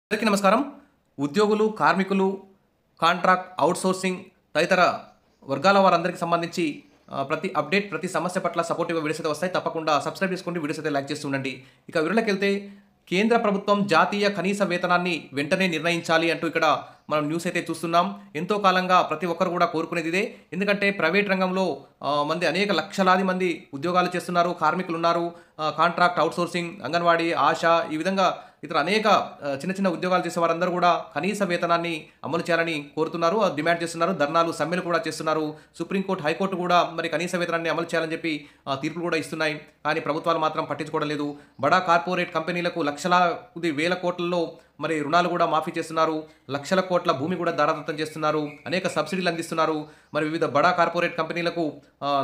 అందరికీ నమస్కారం. ఉద్యోగులు, కార్మికులు, కాంట్రాక్ట్, అవుట్‌సోర్సింగ్ తదితర వర్గాల వారందరికీ సంబంధించి ప్రతి అప్డేట్, ప్రతి సమస్య పట్ల సపోర్టివ్‌గా వీడియోస్ అయితే వస్తాయి. తప్పకుండా సబ్స్క్రైబ్ చేసుకోండి. వీడియోస్ అయితే లైక్ చేస్తూ ఉండండి. ఇక వివరాలకెళ్తే కేంద్ర ప్రభుత్వం జాతీయ కనీస వేతనాన్ని వెంటనే నిర్ణయించాలి అంటూ ఇక్కడ మనం న్యూస్ అయితే చూస్తున్నాం. ఎంతో కాలంగా ప్రతి ఒక్కరు కూడా కోరుకునేది ఇదే. ఎందుకంటే ప్రైవేట్ రంగంలో అనేక లక్షలాది మంది ఉద్యోగాలు చేస్తున్నారు. కార్మికులున్నారు. కాంట్రాక్ట్, అవుట్‌సోర్సింగ్, అంగన్వాడీ, ఆశా ఈ విధంగా ఇతర అనేక చిన్న చిన్న ఉద్యోగాలు చేసే వారందరూ కూడా కనీస వేతనాన్ని అమలు చేయాలని కోరుతున్నారు. డిమాండ్ చేస్తున్నారు. ధర్నాలు, సమ్మెలు కూడా చేస్తున్నారు. సుప్రీంకోర్టు, హైకోర్టు కూడా మరి కనీస వేతనాన్ని అమలు చేయాలని చెప్పి తీర్పులు కూడా ఇస్తున్నాయి. కానీ ప్రభుత్వాలు మాత్రం పట్టించుకోవడం లేదు. బడా కార్పొరేట్ కంపెనీలకు లక్షలాది వేల కోట్లలో మరి రుణాలు కూడా మాఫీ చేస్తున్నారు. లక్షల కోట్ల భూమి కూడా దారాదత్తం చేస్తున్నారు. అనేక సబ్సిడీలు అందిస్తున్నారు. మరి వివిధ బడా కార్పొరేట్ కంపెనీలకు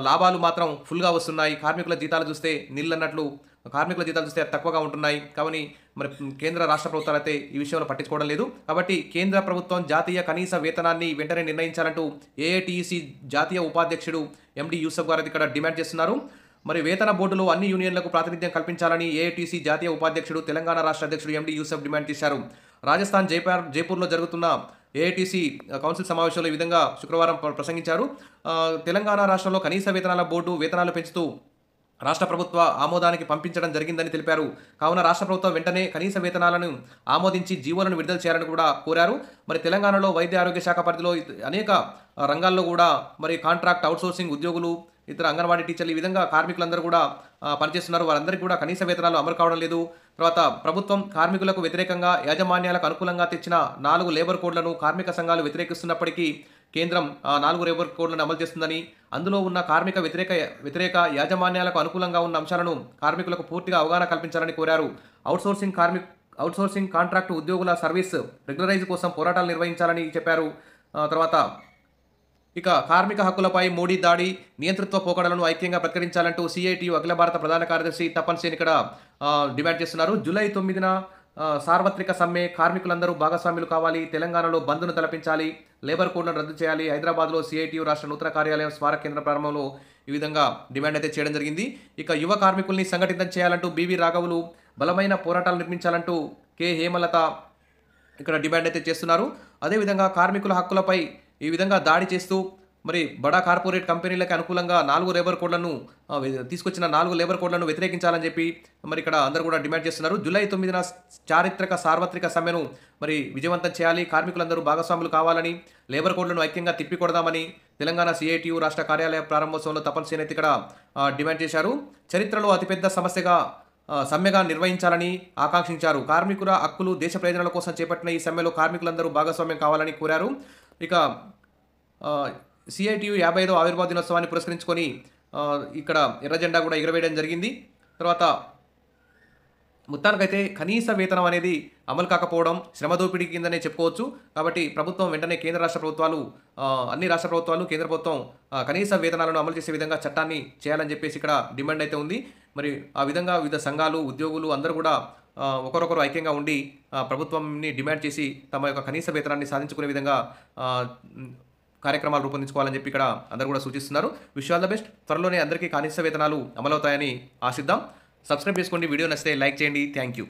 లాభాలు మాత్రం ఫుల్గా వస్తున్నాయి. కార్మికుల జీతాలు చూస్తే నిల్లన్నట్లు కార్మికుల జీతాలు చూస్తే తక్కువగా ఉంటున్నాయి. కాబట్టి మరి కేంద్ర రాష్ట్ర ప్రభుత్వాలు అయితే ఈ విషయంలో పట్టించుకోవడం లేదు. కాబట్టి కేంద్ర ప్రభుత్వం జాతీయ కనీస వేతనాన్ని వెంటనే నిర్ణయించాలంటూ ఏఐటీయూసీ జాతీయ ఉపాధ్యక్షుడు ఎండి యూసఫ్ గారు ఇక్కడ డిమాండ్ చేస్తున్నారు. మరి వేతన బోర్డులో అన్ని యూనియన్లకు ప్రాతినిధ్యం కల్పించాలని ఏఐటీసీ జాతీయ ఉపాధ్యక్షుడు, తెలంగాణ రాష్ట్ర అధ్యక్షుడు ఎండి యూసఫ్ డిమాండ్ చేశారు. రాజస్థాన్ జైపూర్లో జరుగుతున్న ఏఐటీసీ కౌన్సిల్ సమావేశంలో ఈ విధంగా శుక్రవారం ప్రసంగించారు. తెలంగాణ రాష్ట్రంలో కనీస వేతనాల బోర్డు వేతనాలు పెంచుతూ రాష్ట్ర ప్రభుత్వ ఆమోదానికి పంపించడం జరిగిందని తెలిపారు. కావున రాష్ట్ర ప్రభుత్వం వెంటనే కనీస వేతనాలను ఆమోదించి జీవోలను విడుదల చేయాలని కూడా కోరారు. మరి తెలంగాణలో వైద్య ఆరోగ్య శాఖ పరిధిలో అనేక రంగాల్లో కూడా మరి కాంట్రాక్ట్, అవుట్‌సోర్సింగ్ ఉద్యోగులు, ఇతర అంగన్వాడీ టీచర్లు ఈ విధంగా కార్మికులందరూ కూడా పనిచేస్తున్నారు. వారందరికీ కూడా కనీస వేతనాలు అమలు కావడం లేదు. తర్వాత ప్రభుత్వం కార్మికులకు వ్యతిరేకంగా యాజమాన్యాలకు అనుకూలంగా తెచ్చిన 4 లేబర్ కోడ్లను కార్మిక సంఘాలు వ్యతిరేకిస్తున్నప్పటికీ కేంద్రం 4 లేబర్ కోడ్లను అమలు చేస్తుందని, అందులో ఉన్న కార్మిక వ్యతిరేక యాజమాన్యాలకు అనుకూలంగా ఉన్న అంశాలను కార్మికులకు పూర్తిగా అవగాహన కల్పించాలని కోరారు. అవుట్‌సోర్సింగ్ కాంట్రాక్టు ఉద్యోగుల సర్వీస్ రెగ్యులరైజ్ కోసం పోరాటాలు నిర్వహించాలని చెప్పారు. తర్వాత ఇక కార్మిక హక్కులపై మోడీ దాడి, నియంతృత్వ పోకడలను ఐక్యంగా ప్రతిఘటించాలంటూ సిఐటియు అఖిల భారత ప్రధాన కార్యదర్శి తపన్ సేన్ ఇక్కడ డిమాండ్ చేస్తున్నారు. జూలై 9న సార్వత్రిక సమ్మె, కార్మికులందరూ భాగస్వాములు కావాలి. తెలంగాణలో బంద్ను తలపించాలి. లేబర్ కోడ్లను రద్దు చేయాలి. హైదరాబాద్లో సిఐటియు రాష్ట్ర నూతన కార్యాలయం స్మారక కేంద్ర ప్రారంభంలో ఈ విధంగా డిమాండ్ అయితే చేయడం జరిగింది. ఇక యువ కార్మికుల్ని సంఘటితం చేయాలంటూ బివి రాఘవులు, బలమైన పోరాటాలు నిర్మించాలంటూ కె హేమలత ఇక్కడ డిమాండ్ అయితే చేస్తున్నారు. అదేవిధంగా కార్మికుల హక్కులపై ఈ విధంగా దాడి చేస్తూ మరి బడా కార్పొరేట్ కంపెనీలకు అనుకూలంగా 4 లేబర్ కోడ్లను తీసుకొచ్చిన 4 లేబర్ కోడ్లను వ్యతిరేకించాలని చెప్పి మరి ఇక్కడ అందరూ కూడా డిమాండ్ చేస్తున్నారు. జూలై 9న చారిత్రక సార్వత్రిక సమ్మెను మరి విజయవంతం చేయాలి. కార్మికులందరూ భాగస్వాములు కావాలని, లేబర్ కోడ్లను ఐక్యంగా తిప్పికొడదామని తెలంగాణ సిఐటియు రాష్ట్ర కార్యాలయ ప్రారంభోత్సవంలో తపన్ సేన్ అయితే ఇక్కడ డిమాండ్ చేశారు. చరిత్రలో అతిపెద్ద సమ్మెగా నిర్వహించాలని ఆకాంక్షించారు. కార్మికుల హక్కులు, దేశ ప్రయోజనాల కోసం చేపట్టిన ఈ సమ్మెలో కార్మికులందరూ భాగస్వామ్యం కావాలని కోరారు. ఇక సిఐటియు 55వ ఆవిర్భావ దినోత్సవాన్ని పురస్కరించుకొని ఇక్కడ ఎర్ర జెండా కూడా ఎగరవేయడం జరిగింది. తర్వాత మొత్తానికైతే కనీస వేతనం అనేది అమలు కాకపోవడం శ్రమ దోపిడీ కిందనే చెప్పుకోవచ్చు. కాబట్టి ప్రభుత్వం వెంటనే అన్ని రాష్ట్ర ప్రభుత్వాలు, కేంద్ర ప్రభుత్వం కనీస వేతనాలను అమలు చేసే విధంగా చట్టాన్ని చేయాలని చెప్పేసి ఇక్కడ డిమాండ్ అయితే ఉంది. మరి ఆ విధంగా వివిధ సంఘాలు, ఉద్యోగులు అందరూ కూడా ఒకరొకరు ఐక్యంగా ఉండి ప్రభుత్వాన్ని డిమాండ్ చేసి తమ యొక్క కనీస వేతనాన్ని సాధించుకునే విధంగా కార్యక్రమాలు రూపొందించుకోవాలని చెప్పి ఇక్కడ అందరూ కూడా సూచిస్తున్నారు. Wish all the best. త్వరలోనే అందరికీ కనీస వేతనాలు అమలవుతాయని ఆశిద్దాం. సబ్స్క్రైబ్ చేసుకోండి. వీడియో నచ్చితే లైక్ చేయండి. Thank you.